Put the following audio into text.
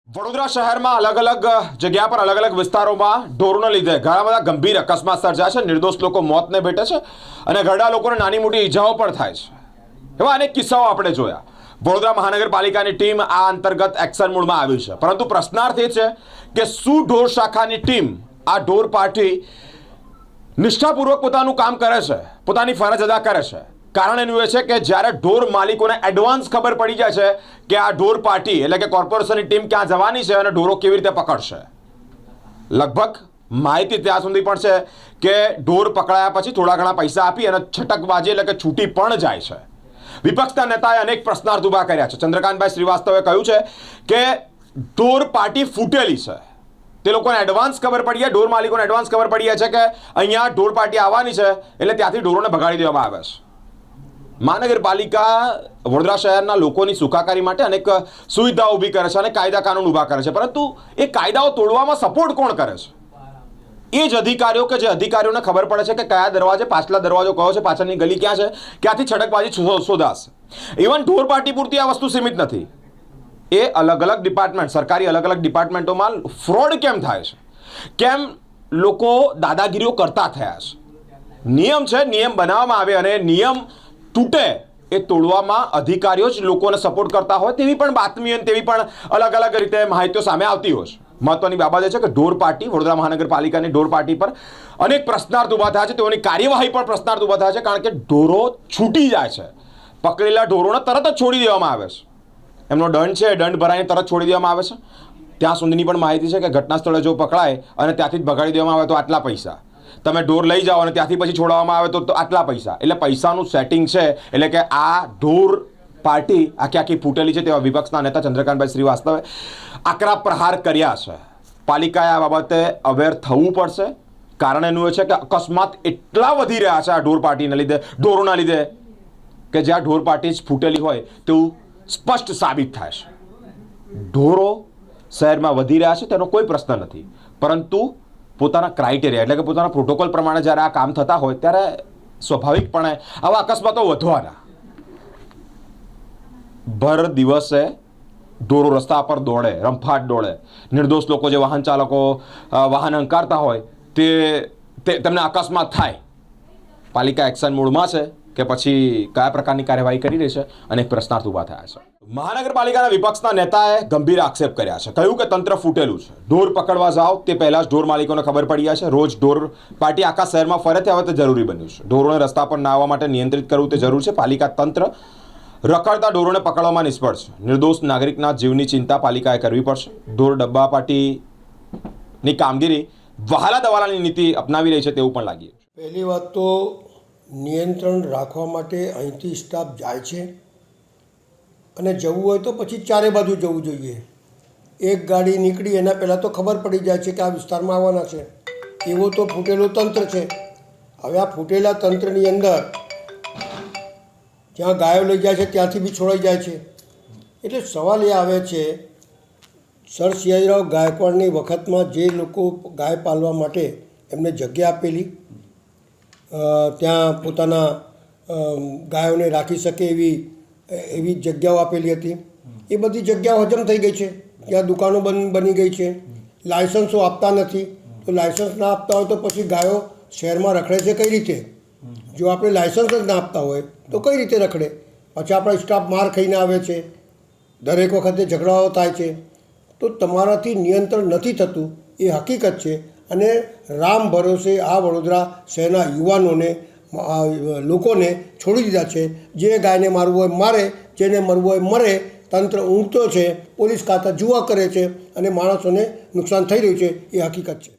વડોદરા શહેરમાં અલગ અલગ જગ્યા પર અલગ અલગ વિસ્તારોમાં ઢોરોના લીધે ઘણા બધા ગંભીર અકસ્માત સર્જાય છે। નિર્દોષ લોકો મોતને ભેટે છે અને ઘરડા લોકોને નાની મોટી ઈજાઓ પણ થાય છે। એવા અનેક કિસ્સાઓ આપણે જોયા। વડોદરા મહાનગરપાલિકાની ટીમ આ અંતર્ગત એક્શન મોડમાં આવી છે, પરંતુ પ્રશ્નાર્થ એ છે કે શું ઢોર શાખાની ટીમ આ ઢોર પાર્ટી નિષ્ઠાપૂર્વક પોતાનું કામ કરે છે, પોતાની ફરજ અદા કરે છે? કારણ એનું એ છે કે જ્યારે ઢોર માલિકોને એડવાન્સ ખબર પડી જાય છે કે આ ઢોર પાર્ટી એટલે કે કોર્પોરેશનની ટીમ ક્યાં જવાની છે અને ઢોરો કેવી રીતે પકડશે, લગભગ માહિતી ત્યાં સુધી પણ છે કે ઢોર પકડાયા પછી થોડા ઘણા પૈસા આપી અને છટકબાજી એટલે કે છૂટી પણ જાય છે। વિપક્ષના નેતાએ અનેક પ્રશ્નાર્થ ઊભા કર્યા છે। ચંદ્રકાંતભાઈ શ્રીવાસ્તવે કહ્યું છે કે ઢોર પાર્ટી ફૂટેલી છે। તે લોકોને એડવાન્સ ખબર પડી છે, ઢોર માલિકોને એડવાન્સ ખબર પડી છે કે અહીંયા ઢોર પાર્ટી આવવાની છે, એટલે ત્યાંથી ઢોરોને ભગાડી દેવામાં આવે છે। મહાનગરપાલિકા વડોદરા શહેરના લોકોની સુખાકારી માટે અનેક સુવિધાઓ ઊભી કરે છે અને કાયદા કાનૂન ઊભા કરે છે, પરંતુ એ કાયદાઓ તોડવામાં સપોર્ટ કોણ કરે છે? એ જ અધિકારીઓ કે જે અધિકારીઓને ખબર પડે છે કે કયા દરવાજે પાછલા દરવાજો કયો છે, પાછળની ગલી ક્યાં છે, ક્યાંથી છટકબાજી શોધાશે। ઇવન ઢોર પાર્ટી પૂરતી આ વસ્તુ સીમિત નથી, એ અલગ અલગ ડિપાર્ટમેન્ટ, સરકારી અલગ અલગ ડિપાર્ટમેન્ટોમાં ફ્રોડ કેમ થાય છે, કેમ લોકો દાદાગીરીઓ કરતા થયા છે? નિયમ છે, નિયમ બનાવવામાં આવે અને નિયમ તૂટે એ તોડવામાં અધિકારીઓ જ લોકોને સપોર્ટ કરતા હોય તેવી પણ બાતમી અને તેવી પણ અલગ અલગ રીતે માહિતીઓ સામે આવતી હોય છે। મહત્વની બાબત એ છે કે ઢોર પાર્ટી, વડોદરા મહાનગરપાલિકાની ઢોર પાર્ટી પર અનેક પ્રશ્નાર્થ ઊભા થયા છે, તેઓની કાર્યવાહી પણ પ્રશ્નાર્થ ઊભા થયા છે, કારણ કે ઢોરો છૂટી જાય છે, પકડેલા ઢોરોને તરત જ છોડી દેવામાં આવે છે, એમનો દંડ છે, દંડ ભરાઈને તરત છોડી દેવામાં આવે છે। ત્યાં સુધીની પણ માહિતી છે કે ઘટના સ્થળે જો પકડાય અને ત્યાંથી જ ભગાડી દેવામાં આવે તો આટલા પૈસા, તમે ઢોર લઈ જાઓ અને ત્યાંથી પછી છોડવામાં આવે તો આટલા પૈસા, એટલે પૈસાનું સેટિંગ છે। એટલે કે આ ઢોર પાર્ટી આખી ફૂટેલી છે તેવા વિપક્ષના નેતા ચંદ્રકાંતભાઈ શ્રીવાસ્તવે આકરા પ્રહાર કર્યા છે। પાલિકાએ આ બાબતે અવેર થવું પડશે। કારણ એનું એ છે કે અકસ્માત એટલા વધી રહ્યા છે આ ઢોર પાર્ટીના લીધે, ઢોરોના લીધે, કે જ્યાં ઢોર પાર્ટી જ ફૂટેલી હોય તેવું સ્પષ્ટ સાબિત થાય છે। ઢોરો શહેરમાં વધી રહ્યા છે તેનો કોઈ પ્રશ્ન નથી, પરંતુ પોતાના ક્રાઇટેરિયા એટલે કે પોતાના પ્રોટોકોલ પ્રમાણે જ્યારે આ કામ થતા હોય ત્યારે સ્વાભાવિકપણે આવા અકસ્માતો વધવાના। ભર દિવસે ઢોરો રસ્તા પર દોડે, રંફાટ દોડે, નિર્દોષ લોકો જે વાહન ચાલકો વાહન હંકારતા હોય તેમને અકસ્માત થાય। પાલિકા એક્શન મોડમાં છે કે પછી કયા પ્રકારની કાર્યવાહી કરી રહી છે, અનેક પ્રશ્નાર્થ ઊભા થયા છે। મહાનગરપાલિકાના વિપક્ષના નેતાએ ગંભીર આક્ષેપ કર્યા છે, કહ્યું કે તંત્ર ફૂટેલું છે, ઢોર પકડવા જાઓ તે પહેલા જ ઢોર માલિકોને ખબર પડી જાય છે, રોજ ઢોર પાર્ટી આખા શહેરમાં ફરે તે હવે તે જરૂરી બન્યું છે, ઢોરોને રસ્તા પર ના આવવા માટે નિયંત્રિત કરવું તે જરૂર છે। પાલિકા તંત્ર રખડતા ઢોરોને પકડવામાં નિષ્ફળ છે, નિર્દોષ નાગરિકના જીવની ચિંતા પાલિકાએ કરવી પડશે। ઢોર ડબ્બા પાર્ટીની કામગીરી વહાલા દવાલાની નીતિ અપનાવી રહી છે તેવું પણ લાગ્યું છે। પહેલી વાત તો નિયંત્રણ રાખવા માટે અહીંથી સ્ટાફ જાય છે અને જવું હોય તો પછી ચારે બાજુ જવું જોઈએ। એક ગાડી નીકળી એના પહેલાં તો ખબર પડી જાય છે કે આ વિસ્તારમાં આવવાના છે, એવો તો ફૂટેલું તંત્ર છે। હવે આ ફૂટેલા તંત્રની અંદર જ્યાં ગાયો લઈ જાય છે ત્યાંથી બી છોડાઈ જાય છે, એટલે સવાલ એ આવે છે, સર સિયાજીરાવ ગાયકવાડની વખતમાં જે લોકો ગાય પાલવા માટે એમને જગ્યા આપેલી, ત્યાં પોતાના ગાયોને રાખી શકે એવી જગ્યાઓ આપેલી હતી, એ બધી જગ્યાઓ હજમ થઈ ગઈ છે। ત્યાં દુકાનો બની ગઈ છે, લાયસન્સો આપતા નથી, તો લાયસન્સ ના આપતા હોય તો પછી ગાયો શહેરમાં રખડે છે કઈ રીતે? જો આપણે લાયસન્સ જ ના આપતા હોય તો કઈ રીતે રખડે? પછી આપણા સ્ટાફ માર ખાઈને આવે છે, દરેક વખતે ઝઘડાઓ થાય છે, તો તમારાથી નિયંત્રણ નથી થતું એ હકીકત છે। અને રામ ભરોસે આ વડોદરા શહેરના યુવાનોને, લોકોને છોડી દીધા છે। જે ગાયને મારવું હોય મારે, જેને મરવું હોય મરે, તંત્ર ઊંઘતો છે, પોલીસ ખાતા જુઆ કરે છે અને માણસોને નુકસાન થઈ રહ્યું છે, એ હકીકત છે।